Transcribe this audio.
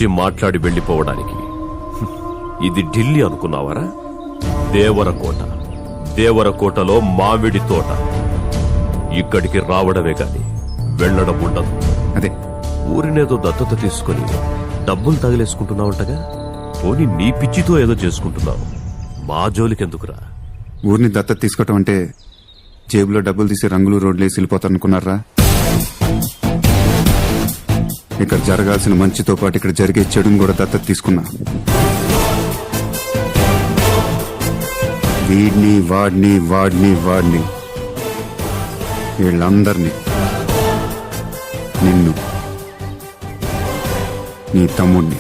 వచ్చి మాట్లాడి వెళ్లిపోవడానికి. ఇది ఢిల్లీ అనుకున్నావరా? దేవరకోటలో మామిడి తోట. ఇక్కడికి రావడమే గాని వెళ్లడం ఉండదు. అదే ఊరినేదో దత్తత తీసుకుని డబ్బులు తగిలేసుకుంటున్నావంటగా. పోనీ నీ పిచ్చితో ఏదో చేసుకుంటున్నావు. మా జోలికెందుకురా? ఊరిని దత్తత తీసుకోవటం అంటే జేబులో డబ్బులు తీసి రంగులు రోడ్లేసి వెళ్ళిపోతారనుకున్నారా? ఇక్కడ జరగాల్సిన మంచితో పాటు ఇక్కడ జరిగే చెడుని కూడా దత్తత తీసుకున్నా. వీడిని వాడిని వీళ్ళందరినీ, నిన్ను, నీ తమ్ముడిని